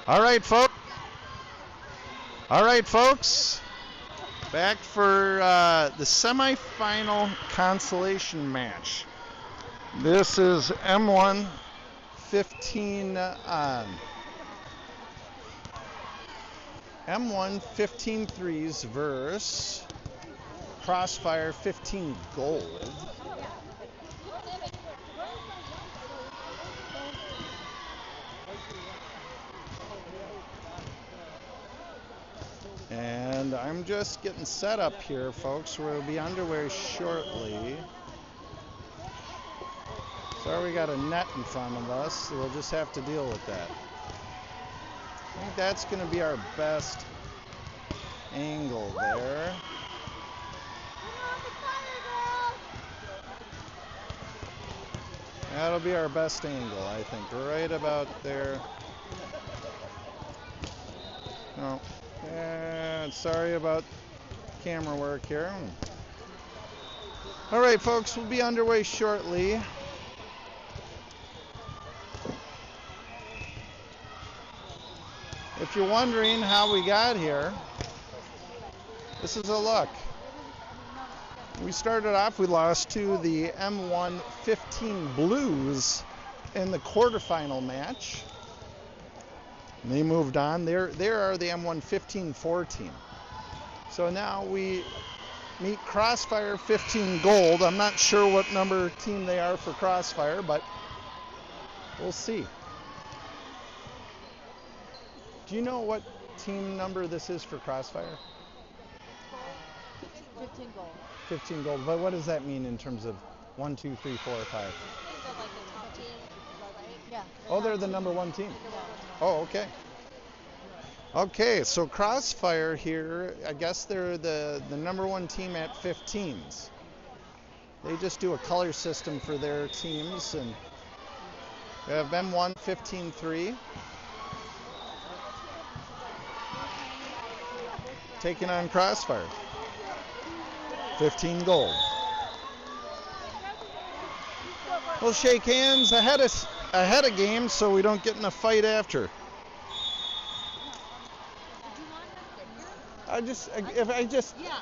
All right, folks. All right, folks. Back for the semifinal consolation match. This is M1 15 on. M1 15 threes versus Crossfire 15 gold. And I'm just getting set up here, folks. We'll be underway shortly. Sorry, we got a net in front of us, so we'll just have to deal with that. I think that's going to be our best angle there. That'll be our best angle, I think, right about there. No. And sorry about camera work here. All right, folks, we'll be underway shortly. If you're wondering how we got here, this is a look. We started off, we lost to the M1 15 Blues in the quarterfinal match. And they moved on. They are the M1 15 14. So now we meet Crossfire 15 Gold. I'm not sure what number team they are for Crossfire, but we'll see. Do you know what team number this is for Crossfire? 15 gold. 15 gold. But what does that mean in terms of 1, 2, 3, 4, 5? Yeah. Oh, they're the number one team. Oh, okay. Okay, so Crossfire here, I guess they're the number one team at 15s. They just do a color system for their teams, and we have M1 15-3 taking on Crossfire 15 gold. We'll shake hands ahead of game so we don't get in a fight after.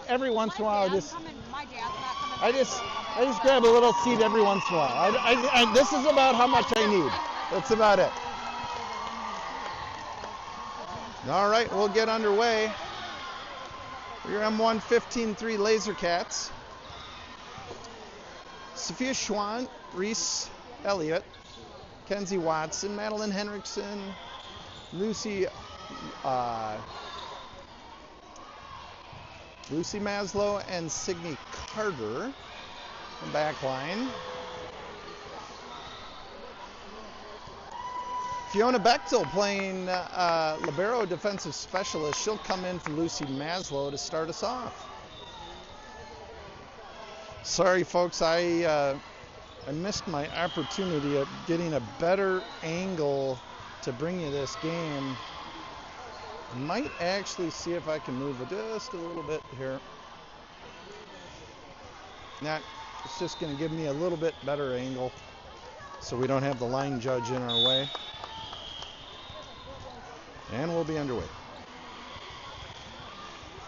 Every once in a while, I just grab a little seat every once in a while. This is about how much I need. That's about it. All right, we'll get underway. Your M1 15-3 Laser Cats. Sophia Schwann, Reese Elliott, Kenzie Watson, Madeline Henriksen, Lucy Maslow, and Signe Carter. Back line. Fiona Bechtel playing libero defensive specialist. She'll come in for Lucy Maslow to start us off. Sorry, folks, I missed my opportunity at getting a better angle to bring you this game. I might actually see if I can move it just a little bit here. Now, it's just going to give me a little bit better angle so we don't have the line judge in our way. And we'll be underway.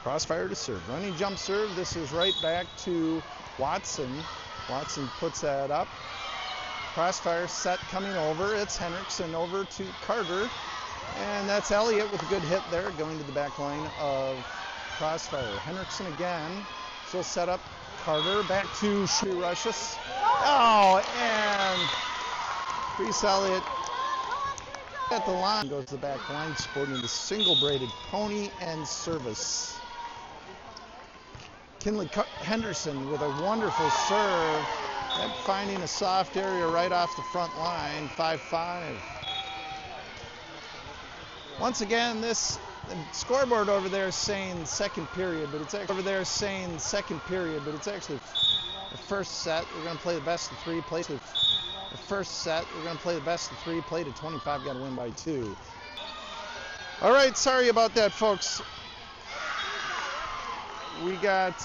Crossfire to serve. Running jump serve. This is right back to Watson. Watson puts that up. Crossfire set coming over. It's Henriksen over to Carter. And that's Elliott with a good hit there, going to the back line of Crossfire. Henriksen again. She'll set up Carter. Back to Rushes. Oh, and Reese Elliott at the line, goes to the back line, sporting the single braided pony and service. Kinley Henderson with a wonderful serve and finding a soft area right off the front line, 5-5. Once again, this The scoreboard over there is saying second period, but it's actually the first set. We're going to play the best of three. Play the first set. We're going to play the best of three. Play to 25. Got to win by 2. All right, sorry about that, folks. We got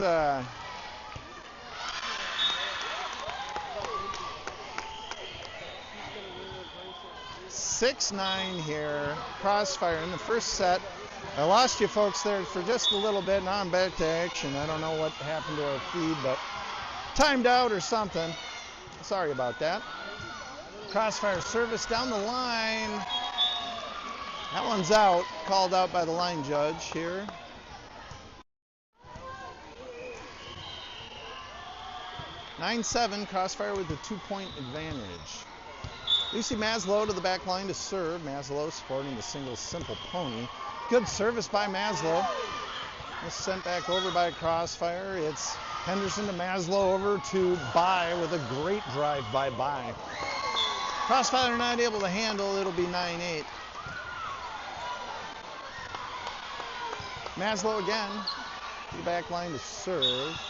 6-9 here. Crossfire in the first set. I lost you folks there for just a little bit. Now I'm back to action. I don't know what happened to our feed, but timed out or something. Sorry about that. Crossfire service down the line. That one's out. Called out by the line judge here. (9-7), Crossfire with the 2-point advantage. Lucy Maslow to the back line to serve. Maslow supporting the single simple pony. Good service by Maslow. This sent back over by Crossfire. It's Henderson to Maslow over to Bai with a great drive by Bai. Crossfire not able to handle. It'll be 9-8. Maslow again to the back line to serve.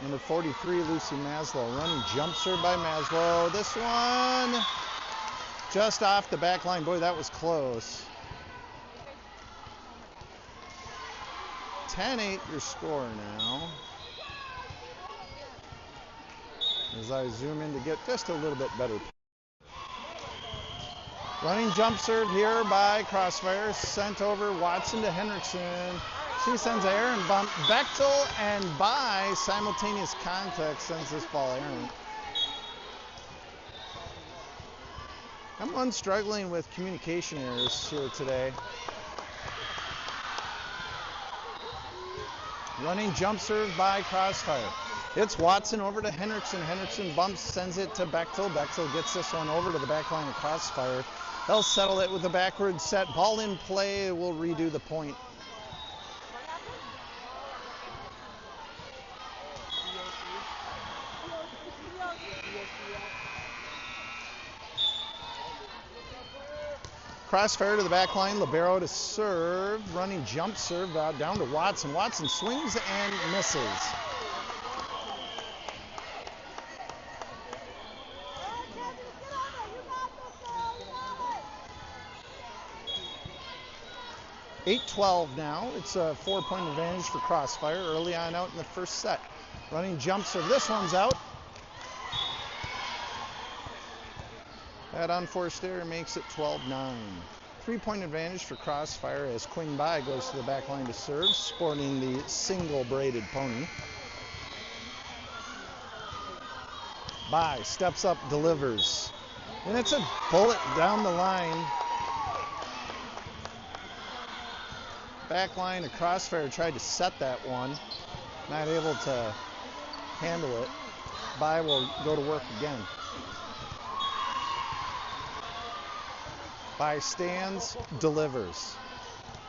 Number 43, Lucy Maslow. Running jump serve by Maslow. This one just off the back line. Boy, that was close. 10-8 your score now. As I zoom in to get just a little bit better. Running jump serve here by Crossfire. Sent over Watson to Henriksen. She sends an errant bump. Bechtel and Bai, simultaneous contact, sends this ball errant. I'm struggling with communication errors here today. Running jump serve by Crossfire. It's Watson over to Henriksen. Henriksen bumps, sends it to Bechtel. Bechtel gets this one over to the back line of Crossfire. They'll settle it with a backward set. Ball in play. We'll redo the point. Crossfire to the back line, libero to serve, running jump serve down to Watson. Watson swings and misses. (8-12) now. It's a 4-point advantage for Crossfire early on out in the first set. Running jump serve. This one's out. That unforced error makes it 12-9. 3-point advantage for Crossfire as Quinn Bai goes to the back line to serve, sporting the single braided pony. Bai steps up, delivers. And it's a bullet down the line. Back line of Crossfire tried to set that one. Not able to handle it. Bai will go to work again. Bai stands, delivers.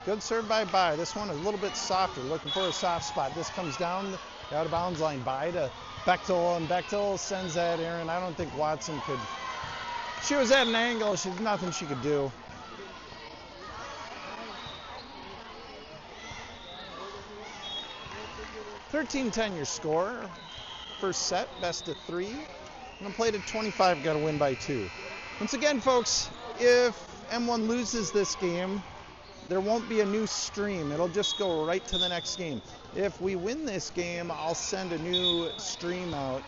Good serve by Bai. This one is a little bit softer, looking for a soft spot. This comes down the out of bounds line. Bai to Bechtel, and Bechtel sends that errant. I don't think Watson could. She was at an angle. There's nothing she could do. (13-10) your score. First set, best of 3. And play to 25. Got to win by 2. Once again, folks, if M1 loses this game, there won't be a new stream. It'll just go right to the next game. If we win this game, I'll send a new stream out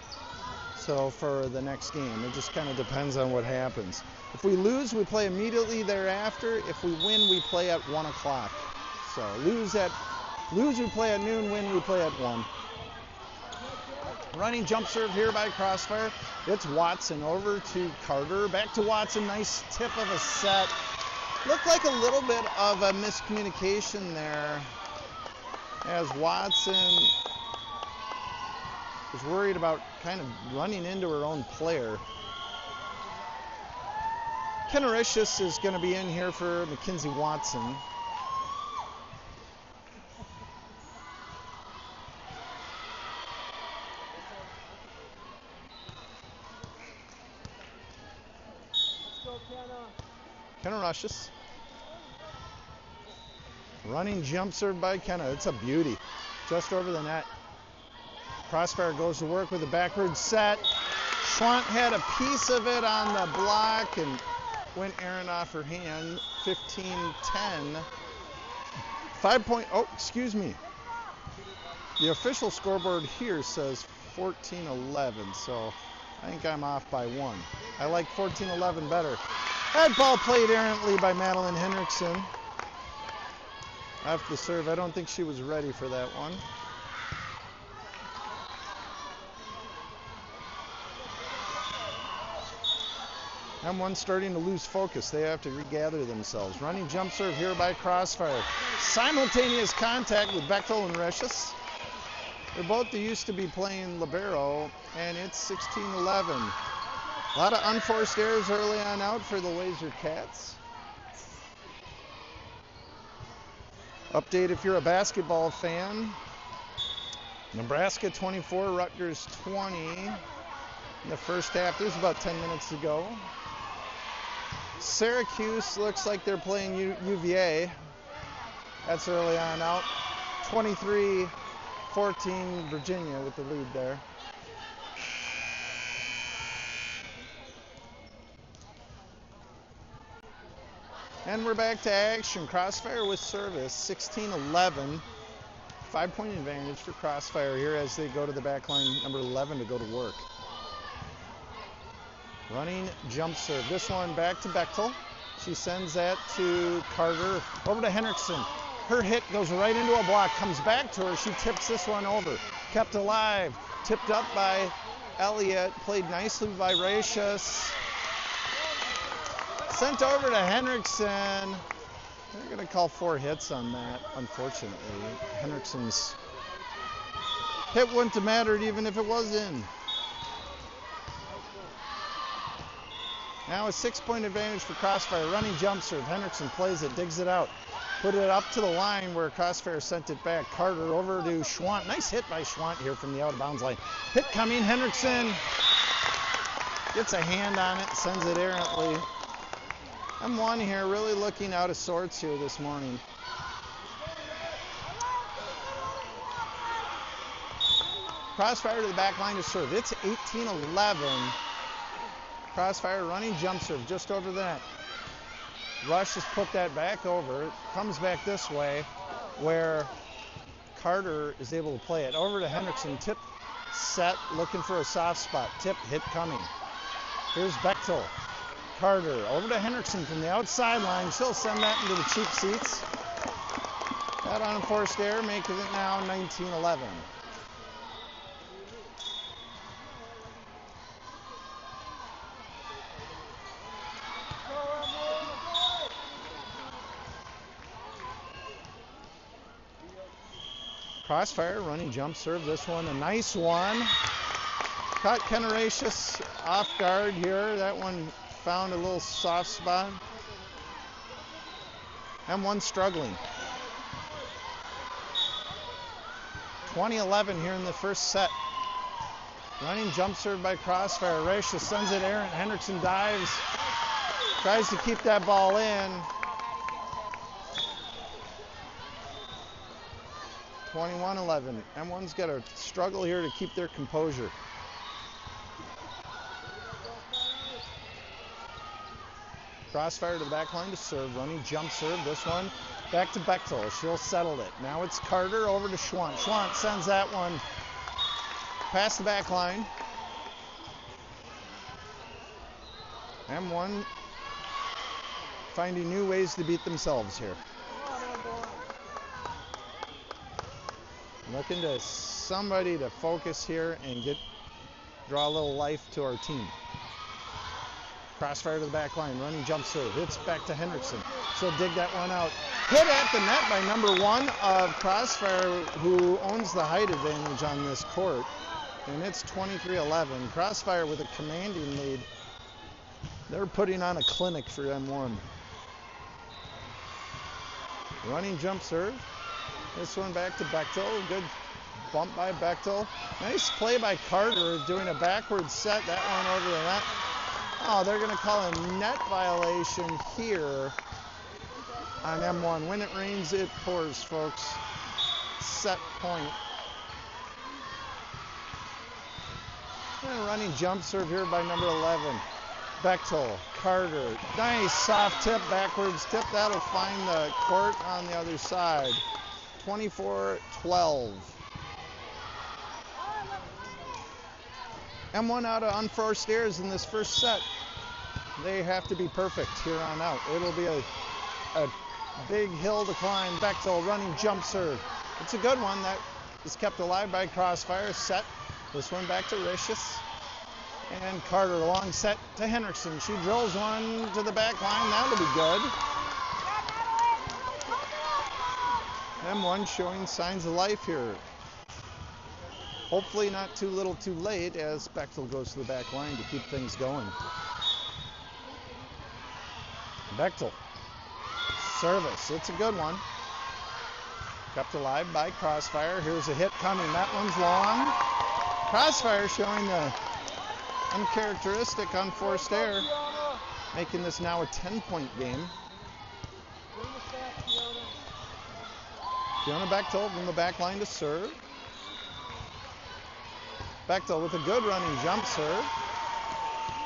for the next game. It just kind of depends on what happens. If we lose, we play immediately thereafter. If we win, we play at 1 o'clock. So lose, we play at noon. Win, we play at 1. Running jump serve here by Crossfire. It's Watson over to Carter. Back to Watson. Nice tip of a set. Looked like a little bit of a miscommunication there as Watson was worried about kind of running into her own player. Kenaricious is going to be in here for Mackenzie Watson. Kenaricious. Running jump serve by Kenna. It's a beauty. Just over the net. Crossfire goes to work with a backward set. Schwant had a piece of it on the block and went Aaron off her hand. 15-10. 5 point, oh, excuse me. The official scoreboard here says 14-11, so I think I'm off by 1. I like 14-11 better. That ball played errantly by Madeline Henriksen. After the serve, I don't think she was ready for that one. M1 starting to lose focus. They have to regather themselves. Running jump serve here by Crossfire. Simultaneous contact with Bechtel and Reshus. They're both used to be playing libero, and it's 16-11. A lot of unforced errors early on out for the Laser Cats. Update if you're a basketball fan. Nebraska 24, Rutgers 20. In the first half, there's about 10 minutes to go. Syracuse looks like they're playing UVA. That's early on out. 23-14 Virginia with the lead there. And we're back to action. Crossfire with service, 16-11. 5-point advantage for Crossfire here as they go to the back line, number 11, to go to work. Running jump serve. This one back to Bechtel. She sends that to Carter. Over to Henriksen. Her hit goes right into a block. Comes back to her. She tips this one over. Kept alive. Tipped up by Elliott. Played nicely by Rashus. Sent over to Henriksen. They're going to call 4 hits on that, unfortunately. Henriksen's hit wouldn't have mattered even if it was in. Now a 6-point advantage for Crossfire. Running jump serve. Henriksen plays it, digs it out. Put it up to the line where Crossfire sent it back. Carter over to Schwant. Nice hit by Schwant here from the out of bounds line. Hit coming. Henriksen gets a hand on it, sends it errantly. M1 here really looking out of sorts here this morning. Crossfire to the back line to serve. It's 18-11. Crossfire running jump serve just over that. Rush has put that back over. It comes back this way where Carter is able to play it. Over to Henriksen. Tip set, looking for a soft spot. Tip hit coming. Here's Bechtel. Carter over to Henriksen from the outside line. She'll send that into the cheap seats. That unforced error making it now 19-11. Crossfire running jump serve. This one a nice one. Caught Kenaratius off guard here. That one found a little soft spot. M1 struggling. 20-11 here in the first set. Running jump serve by Crossfire. Rashus sends it errant. Henriksen dives. Tries to keep that ball in. 21-11. M1's got to struggle here to keep their composure. Crossfire to the back line to serve. Running jump serve. This one back to Bechtel. She'll settle it. Now it's Carter over to Schwant. Schwant sends that one past the back line. M1 finding new ways to beat themselves here. Looking to somebody to focus here and draw a little life to our team. Crossfire to the back line, running jump serve. Hits back to Henriksen. She'll dig that one out. Hit at the net by number 1 of Crossfire, who owns the height advantage on this court. And it's 23-11. Crossfire with a commanding lead. They're putting on a clinic for M1. Running jump serve. This one back to Bechtel. Good bump by Bechtel. Nice play by Carter doing a backward set. That one over the net. Oh, they're going to call a net violation here on M1. When it rains, it pours, folks. Set point. And a running jump serve here by number 11. Bechtel, Carter. Nice soft tip, backwards tip. That'll find the court on the other side. 24-12. M1 out of unforced errors in this first set. They have to be perfect here on out. It'll be a big hill to climb. Bechtel, running jump serve. It's a good one that is kept alive by Crossfire. Set. This one back to Ricious. And Carter, long set to Henriksen. She drills one to the back line. That'll be good. M1 showing signs of life here. Hopefully not too little too late as Bechtel goes to the back line to keep things going. Bechtel. Service. It's a good one. Kept alive by Crossfire. Here's a hit coming. That one's long. Crossfire showing the uncharacteristic unforced error, making this now a 10-point game. Fiona Bechtel from the back line to serve. Bechtel with a good running jump serve.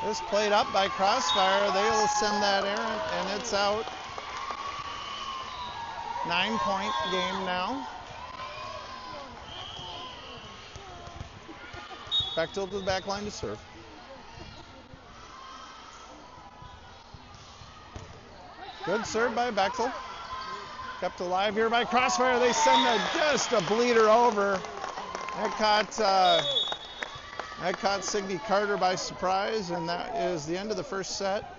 This played up by Crossfire. They'll send that errant, and it's out. 9-point game now. Bechtel to the back line to serve. Good serve by Bechtel. Kept alive here by Crossfire. They send just a bleeder over. That caught Signe Carter by surprise, and that is the end of the first set.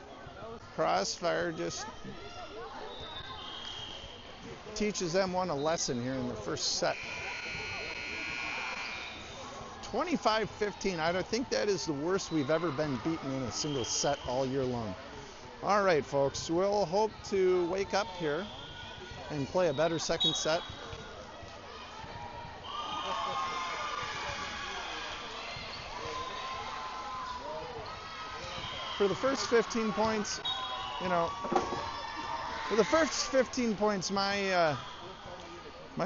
Crossfire just teaches M1 a lesson here in the first set. 25-15. I don't think that is the worst we've ever been beaten in a single set all year long. All right, folks, we'll hope to wake up here and play a better second set. For the first 15 points, my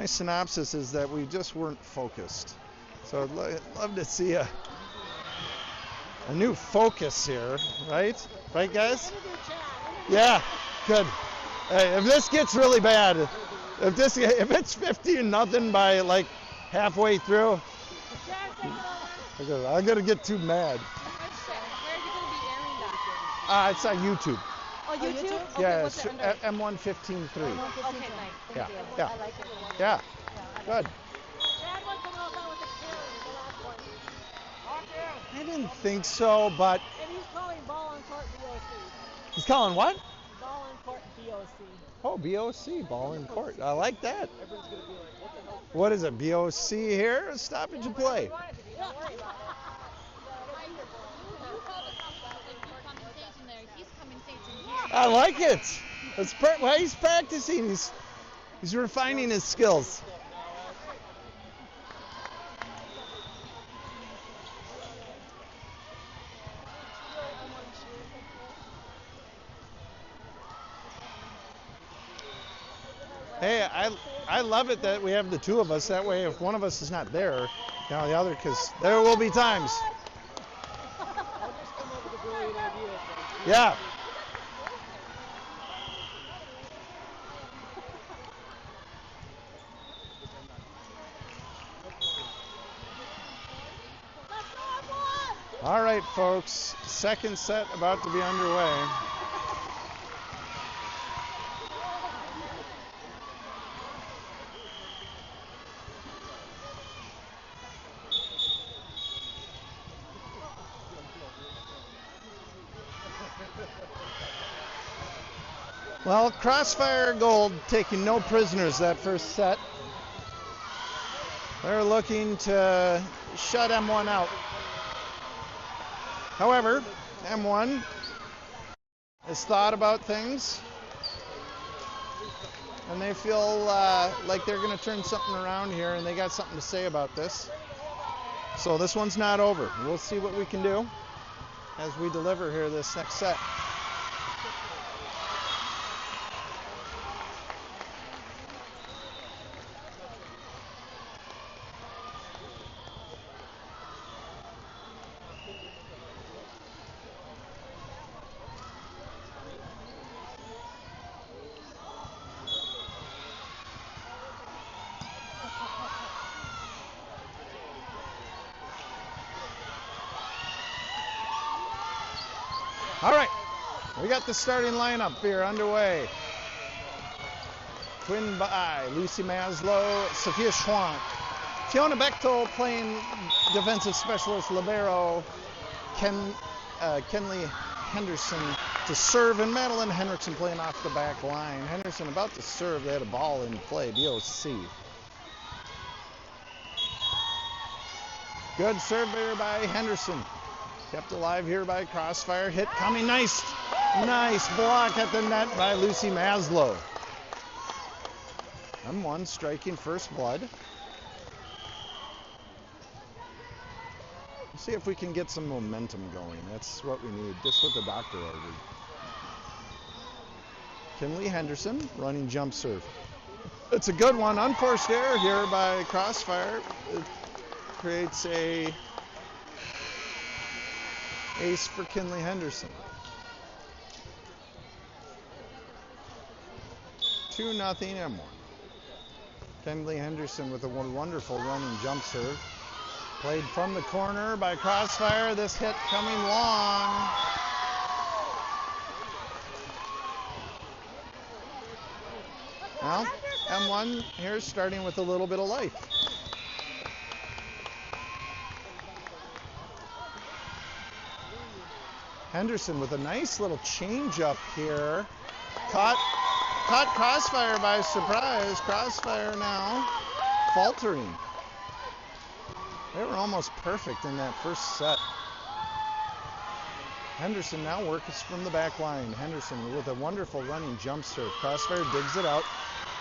synopsis is that we just weren't focused. So I'd love to see a new focus here, right? Right, guys? Yeah, good. Hey, if this gets really bad, if it's 15-0 by like halfway through, I'm gonna get too mad. It's on YouTube. Oh, YouTube? Okay, Yeah, what's it under? M1 15.3. Okay, nice. Thank Yeah, you. yeah. I like it. Yeah, good. Dad wants to know about the carry, the last one. I didn't think so, but And he's calling ball on court BOC. he's calling what? Ball on court BOC. Oh, BOC, ball in court. I like that. What is it, BOC here? Stoppage of play. I like it. Well, he's practicing. He's refining his skills. Hey, I love it that we have the two of us. That way, if one of us is not there, the other, because there will be times. Yeah. All right, folks. Second set about to be underway. Well, Crossfire Gold taking no prisoners that first set. They're looking to shut M1 out. However, M1 has thought about things, and they feel like they're going to turn something around here, and they got something to say about this. So this one's not over. We'll see what we can do as we deliver here this next set. All right, we got the starting lineup here underway. Twin by Lucy Maslow, Sophia Schwant, Fiona Bechtel playing defensive specialist libero, Kenley Henderson to serve, and Madeline Henriksen playing off the back line. Henderson about to serve. They had a ball in play, BOC. Good serve here by Henderson. Kept alive here by Crossfire. Hit coming. Nice block at the net by Lucy Maslow. M1 striking first blood. Let's see if we can get some momentum going. That's what we need. Just what the doctor ordered. Kinley Henderson running jump serve. It's a good one. Unforced error here by Crossfire. It creates a ace for Kinley Henderson. 2-0 M1. Kinley Henderson with a wonderful running jump serve. Played from the corner by Crossfire. This hit coming long. Well, M1 here starting with a little bit of life. Henderson with a nice little change up here. Caught Crossfire by surprise. Crossfire now faltering. They were almost perfect in that first set. Henderson now works from the back line. Henderson with a wonderful running jump serve. Crossfire digs it out.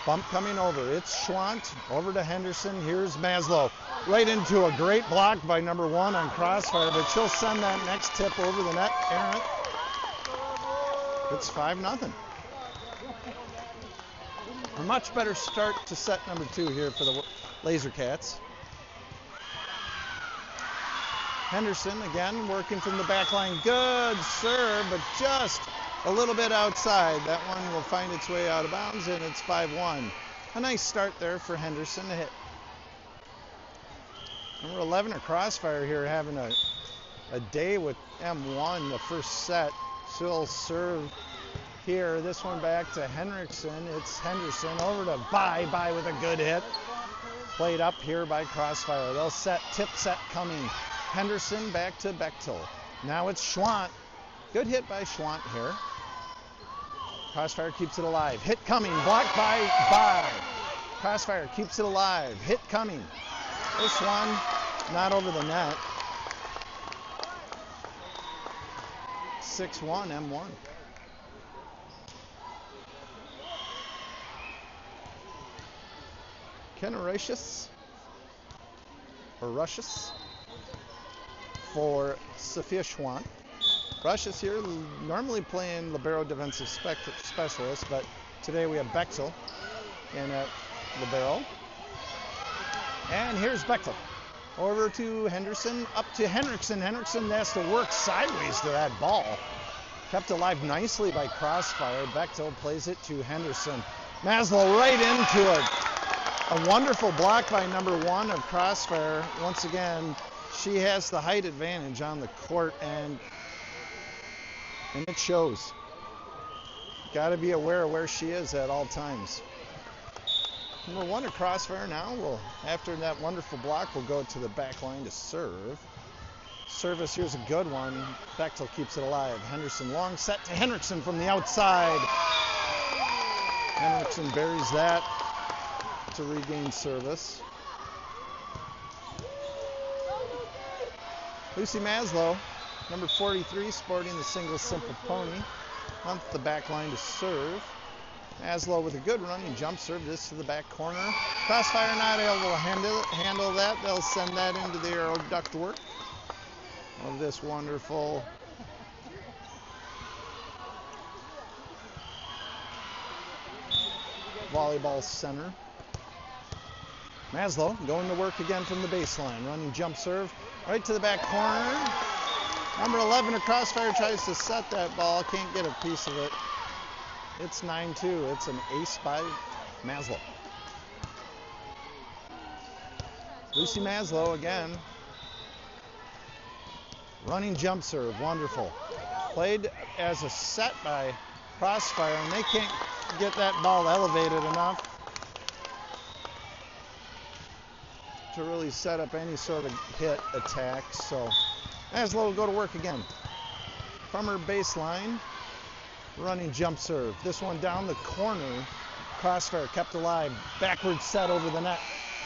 Bump coming over. It's Schwant over to Henderson. Here's Maslow. Right into a great block by number 1 on Crossfire, but she'll send that next tip over the net, errant. It's 5-0. A much better start to set number 2 here for the Laser Cats. Henderson again working from the back line. Good serve, but just a little bit outside. That one will find its way out of bounds, and it's 5-1. A nice start there for Henderson to hit. Number 11 of Crossfire here having a day with M1 the first set. She'll serve here. This one back to Henriksen. It's Henderson over to Bye with a good hit. Played up here by Crossfire. They'll tip set coming. Henderson back to Bechtel. Now it's Schwant. Good hit by Schwant here. Crossfire keeps it alive. Hit coming. Blocked by Bye. Crossfire keeps it alive. Hit coming. This one not over the net. 6-1 M1. Kenaratius or Russius for Sophia Schwant. Russius here normally playing libero defensive specialist, but today we have Bechtel in at libero. And here's Bechtel. Over to Henderson, up to Henriksen. Henriksen has to work sideways to that ball. Kept alive nicely by Crossfire. Bechtel plays it to Henderson. Maslow right into it. A wonderful block by number 1 of Crossfire. Once again, she has the height advantage on the court, and it shows. Got to be aware of where she is at all times. Number 1 of Crossfire now will, after that wonderful block, will go to the back line to serve. Service here's a good one. Bechtel keeps it alive. Henderson long set to Henriksen from the outside. Henriksen buries that to regain service. Lucy Maslow, number 43, sporting the single simple pony, on the back line to serve. Maslow with a good running jump serve, this to the back corner. Crossfire not able to handle that. They'll send that into the aero duct work of this wonderful volleyball center. Maslow going to work again from the baseline. Running jump serve right to the back corner. Number 11 of Crossfire tries to set that ball. Can't get a piece of it. It's 9-2. It's an ace by Maslow. Lucy Maslow again. Running jump serve, wonderful. Played as a set by Crossfire, and they can't get that ball elevated enough to really set up any sort of hit attack. So Maslow will go to work again. From her baseline, running jump serve. This one down the corner. Crossfire kept alive. Backward set over the net.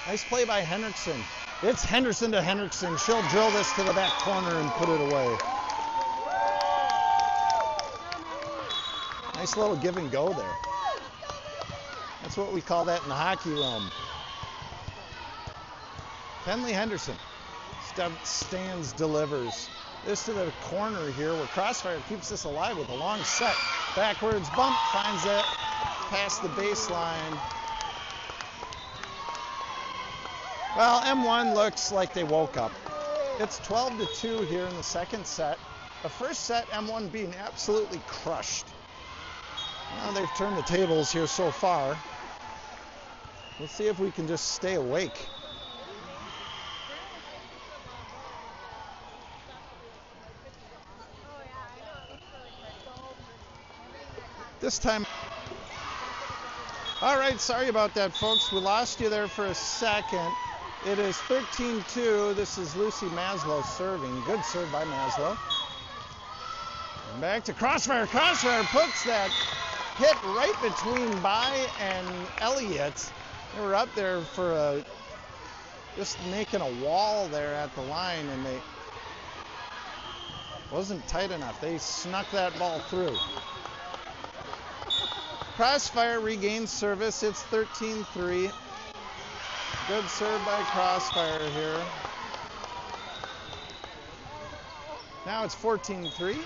Nice play by Henriksen. It's Henderson to Henriksen. She'll drill this to the back corner and put it away. Nice little give and go there. That's what we call that in the hockey realm. Penley Henderson stands, delivers. This to the corner here where Crossfire keeps this alive with a long set. Backwards bump, finds it past the baseline. Well, M1 looks like they woke up. It's 12-2 here in the second set. The first set, M1 being absolutely crushed. Well, they've turned the tables here so far. Let's see if we can just stay awake. This time. All right, sorry about that, folks. We lost you there for a second. It is 13-2. This is Lucy Maslow serving. Good serve by Maslow. And back to Crossfire. Crossfire puts that hit right between Bai and Elliott. They were up there for just making a wall there at the line, and they wasn't tight enough. They snuck that ball through. Crossfire regains service. It's 13-3. Good serve by Crossfire here. Now it's 14-3.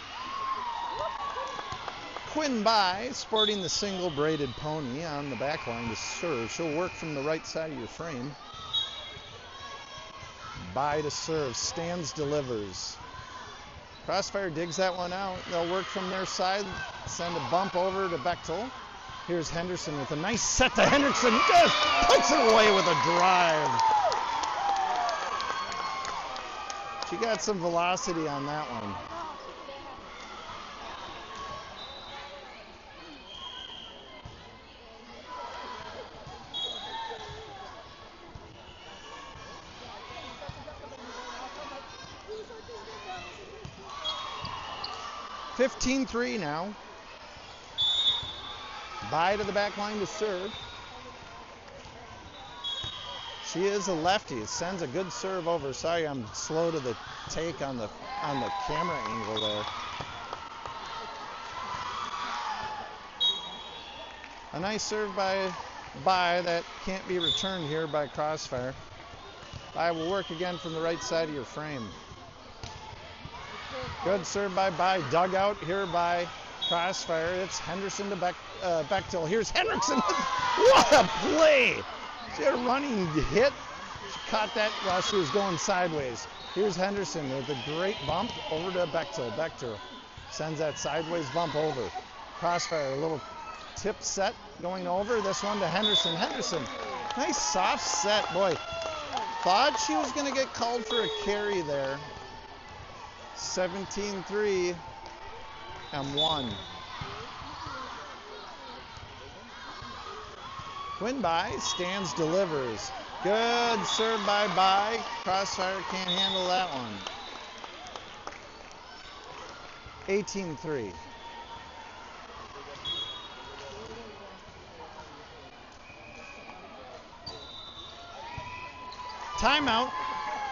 Quinn Bai sporting the single braided pony on the back line to serve. She'll work from the right side of your frame. Bai to serve. Stands, delivers. Crossfire digs that one out. They'll work from their side. Send a bump over to Bechtel. Here's Henderson with a nice set to Henderson. Just puts it away with a drive. She got some velocity on that one. (15-3) now. Bai to the back line to serve. She is a lefty. It sends a good serve over. Sorry, I'm slow to the take on the camera angle there. A nice serve by Bai that can't be returned here by Crossfire. Bai will work again from the right side of your frame. Good serve by Bai. Dug out here by Crossfire. It's Henderson to Bechtel. Here's Henriksen. What a play! She had a running hit. She caught that while she was going sideways. Here's Henderson with a great bump over to Bechtel. Bechtel sends that sideways bump over. Crossfire, a little tip set going over. This one to Henderson. Henderson, nice soft set. Boy, thought she was going to get called for a carry there. 17-3 M1. Quinn Bai stands, delivers. Good serve by Bai. Crossfire can't handle that one. 18-3. Timeout,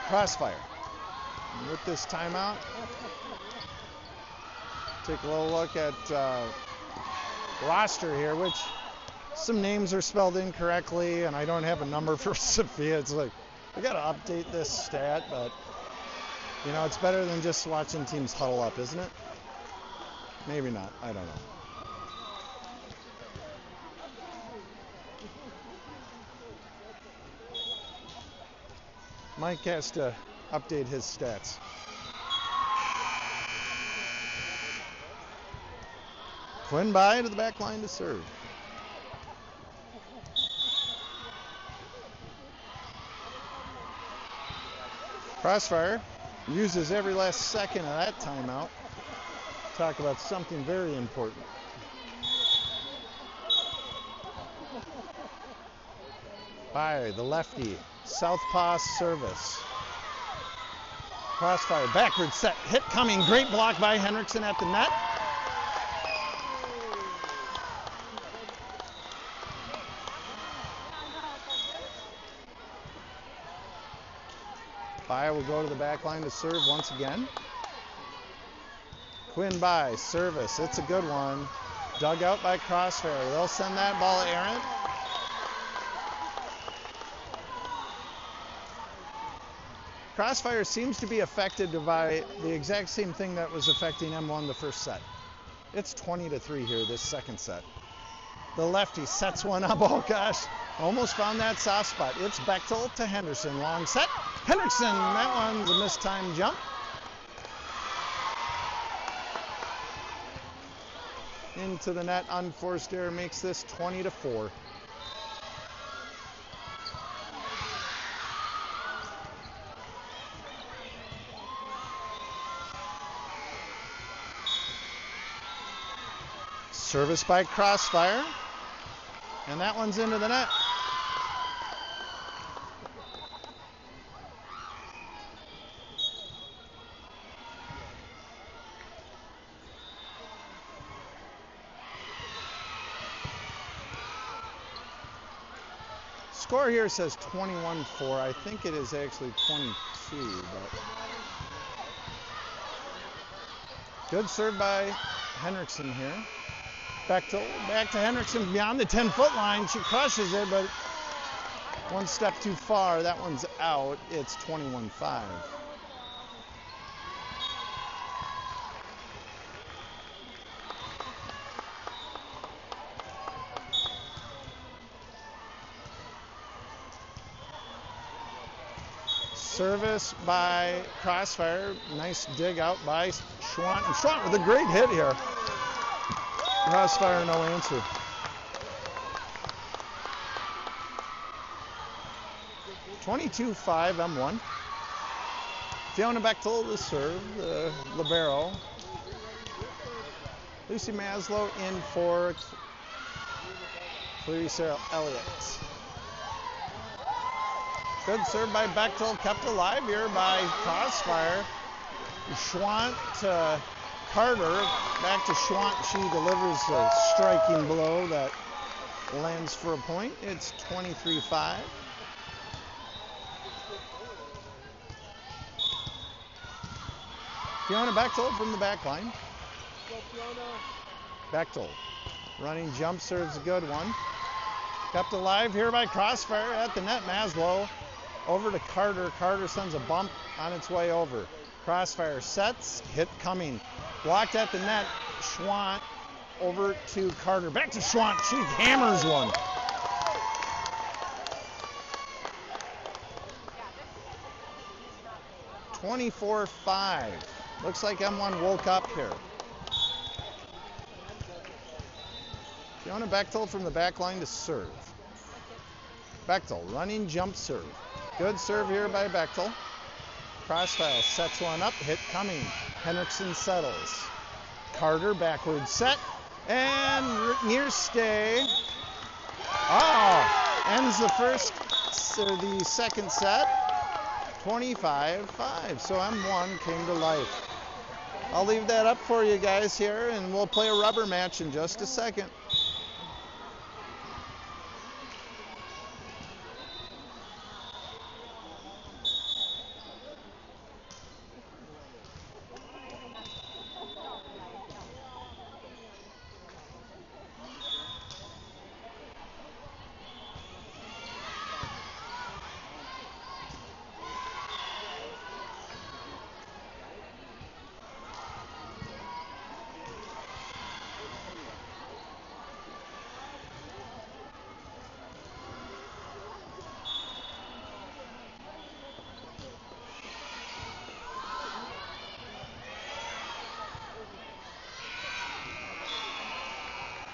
Crossfire. And with this timeout, take a little look at roster here, which some names are spelled incorrectly, and I don't have a number for Sophia. It's like, I got to update this stat, but, you know, it's better than just watching teams huddle up, isn't it? Maybe not. I don't know. Mike has to update his stats. Quinn Bai to the back line to serve. Crossfire uses every last second of that timeout. Talk about something very important. By the lefty, southpaw service. Crossfire, backward set, hit coming, great block by Henriksen at the net. Bye will go to the back line to serve once again. Quinn by, service, it's a good one. Dug out by Crossfire, they'll send that ball errant. Crossfire seems to be affected by the exact same thing that was affecting M1 the first set. It's 20-3 here, this second set. The lefty sets one up, oh gosh, almost found that soft spot. It's Bechtel to Henderson, long set. Henriksen, that one's a mistimed jump. Into the net, unforced error makes this 20-4. Service by Crossfire, and that one's into the net. Score here says 21-4. I think it is actually 22, but good serve by Henriksen here. Bechtel, back to Henriksen beyond the 10-foot line. She crushes it, but one step too far. That one's out. It's 21-5. Service by Crossfire. Nice dig out by Schwant. And Schwant with a great hit here. Crossfire, no answer. (22-5) M1. Fiona Bechtel to serve, the libero. Lucy Maslow in for Clarice Elliott. Good serve by Bechtel, kept alive here by Crossfire. Schwant to Carter, back to Schwant. She delivers a striking blow that lands for a point. It's 23-5. Fiona Bechtel from the back line. Bechtel, running jump serves a good one. Kept alive here by Crossfire at the net. Maslow over to Carter. Carter sends a bump on its way over. Crossfire sets, hit coming. Blocked at the net. Schwant over to Carter. Back to Schwant. She hammers one. (24-5). Looks like M1 woke up here. Fiona Bechtel from the back line to serve. Bechtel, running jump serve. Good serve here by Bechtel. Crossfire sets one up, hit coming. Henriksen settles. Carter, backward set. And near stay. Ends the second set. 25-5. So M1 came to life. I'll leave that up for you guys here, and we'll play a rubber match in just a second.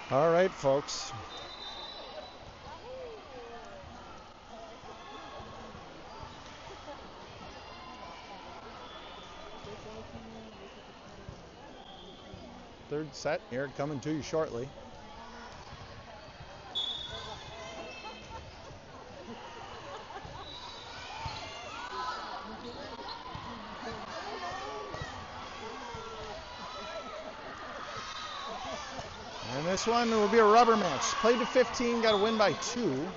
All right, folks. third set here coming to you shortly. And this one will be a rubber match. Played to 15, got to win by 2.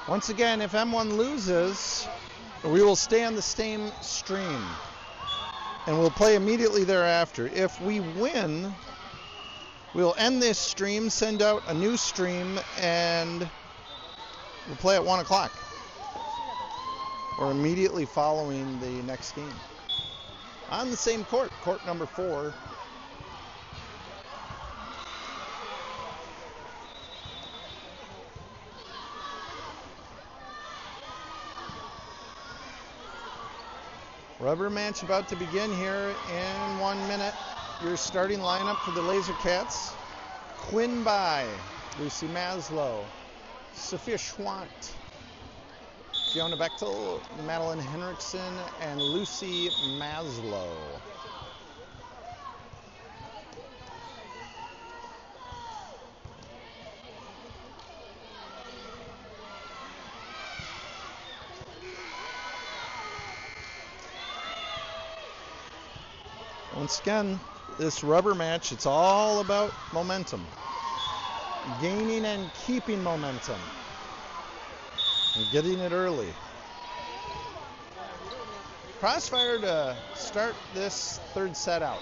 Once again, if M1 loses, we will stay on the same stream and we'll play immediately thereafter. If we win, we'll end this stream, send out a new stream, and we'll play at 1 o'clock or immediately following the next game. On the same court, court number 4. Rubber match about to begin here in 1 minute. Your starting lineup for the Laser Cats: Quinn Bai, Lucy Maslow, Sophia Schwant, Fiona Bechtel, Madeline Henriksen, and Lucy Maslow. Once again, this rubber match, it's all about momentum. Gaining and keeping momentum. And getting it early. Crossfire to start this third set out.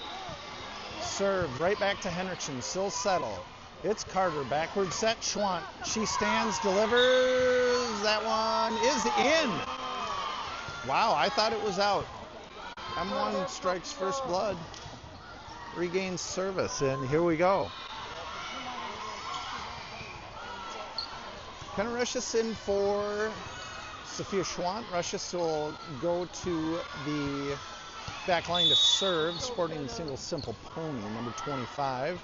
Serve right back to Henriksen, still settle. It's Carter, backward set, Schwant. She stands, delivers. That one is in. Wow, I thought it was out. M1 strikes first blood, regains service, and here we go. Kind of rushes in for Sophia Schwant. Rushes will go to the back line to serve, sporting single simple pony, number 25.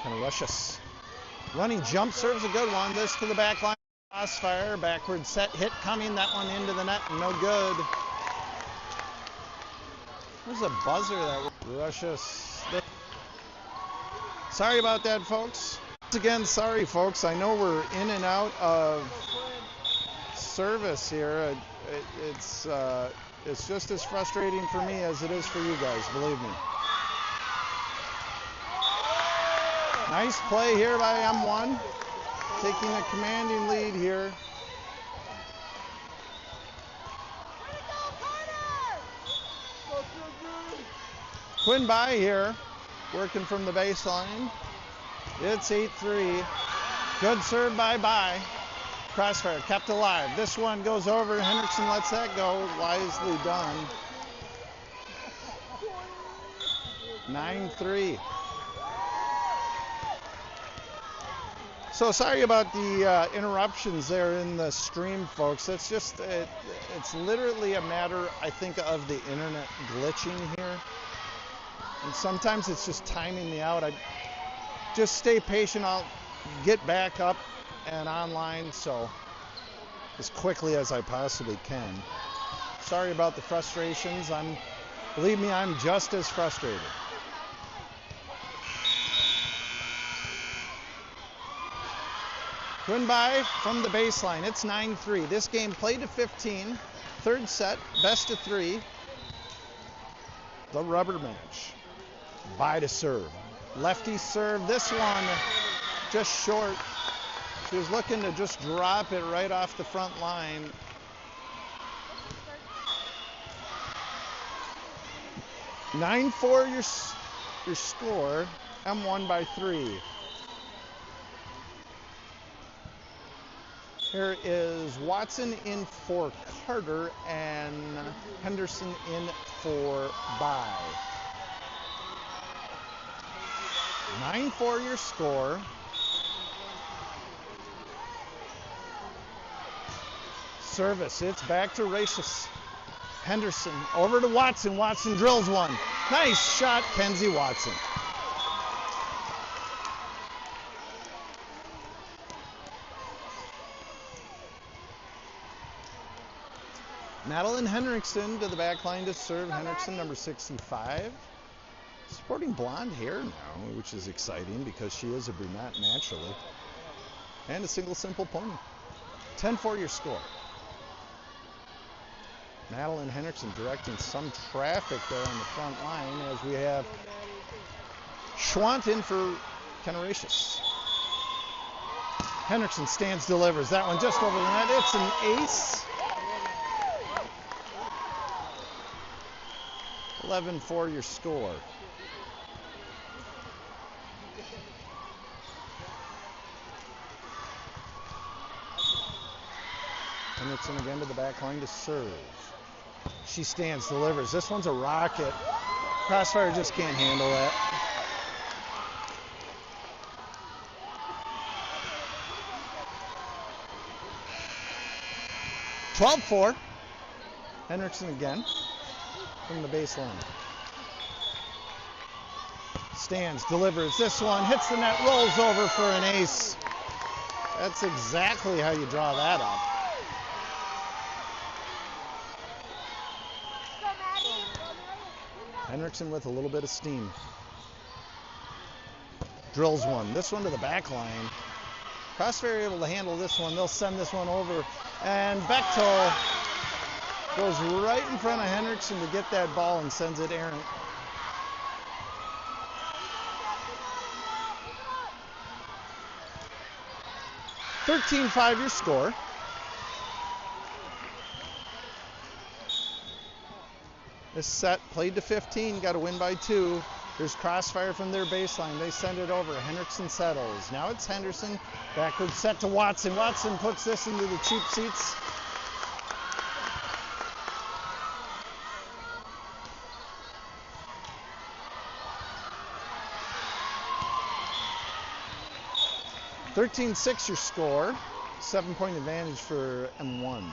Kind of rushes. Running jump serves a good one. This to the back line. Crossfire, backward set, hit coming. That one into the net, no good. There's a buzzer that rushes. Sorry about that, folks. Once again, sorry, folks. I know we're in and out of service here. It's just as frustrating for me as it is for you guys, believe me. Nice play here by M1, taking a commanding lead here. Quinn Bai here, working from the baseline. It's 8-3. Good serve by Bai. Crossfire kept alive. This one goes over. Henriksen lets that go. Wisely done. 9-3. So sorry about the interruptions there in the stream, folks. It's just, it's literally a matter, I think, of the internet glitching here. And sometimes it's just timing me out. I just stay patient. I'll get back up and online so as quickly as I possibly can. Sorry about the frustrations. Believe me, I'm just as frustrated. Quinn Bai from the baseline. It's 9-3. This game played to 15. Third set, best of 3. The rubber match. Bai to serve. Lefty serve. This one just short. She was looking to just drop it right off the front line. Your score. M1 by 3. Here is Watson in for Carter and Henderson in for Bai. 9-4 your score. Service, it's back to Rachis. Henderson over to Watson. Watson drills one. Nice shot, Kenzie Watson. Madeline Henriksen to the back line to serve. Henriksen, number 65. Sporting blonde hair now, which is exciting because she is a brunette naturally. And a single simple pony. 10-4 your score. Madeline Henriksen directing some traffic there on the front line as we have Schwant in for Kenneratius. Henriksen stands, delivers. That one just over the net. It's an ace. 11-4 your score. Henriksen again to the back line to serve. She stands, delivers. This one's a rocket. Crossfire just can't handle that. (12-4). Henriksen again from the baseline. Stands, delivers. This one hits the net, rolls over for an ace. That's exactly how you draw that up. Henriksen with a little bit of steam. Drills one. This one to the back line. Crossfire able to handle this one. They'll send this one over. And Bechtel goes right in front of Henriksen to get that ball and sends it errant. (13-5) your score. This set played to 15, got to win by 2. There's Crossfire from their baseline. They send it over. Henriksen settles. Now it's Henderson. Backward set to Watson. Watson puts this into the cheap seats. (13-6) your score. 7-point advantage for M1.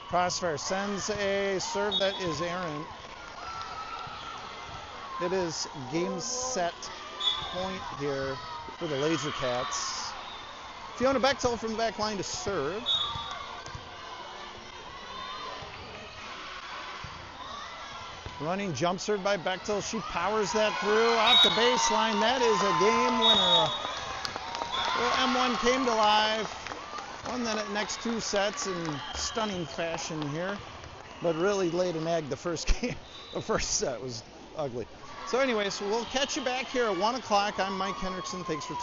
Crossfire sends a serve that is errant. It is game set point here for the Laser Cats. Fiona Bechtel from the back line to serve. Running jump serve by Bechtel. She powers that through off the baseline. That is a game winner. Well, M1 came to life. Won the next 2 sets in stunning fashion here, but really laid an egg the first game. The first set was ugly. So anyways, we'll catch you back here at 1 o'clock. I'm Mike Henriksen. Thanks for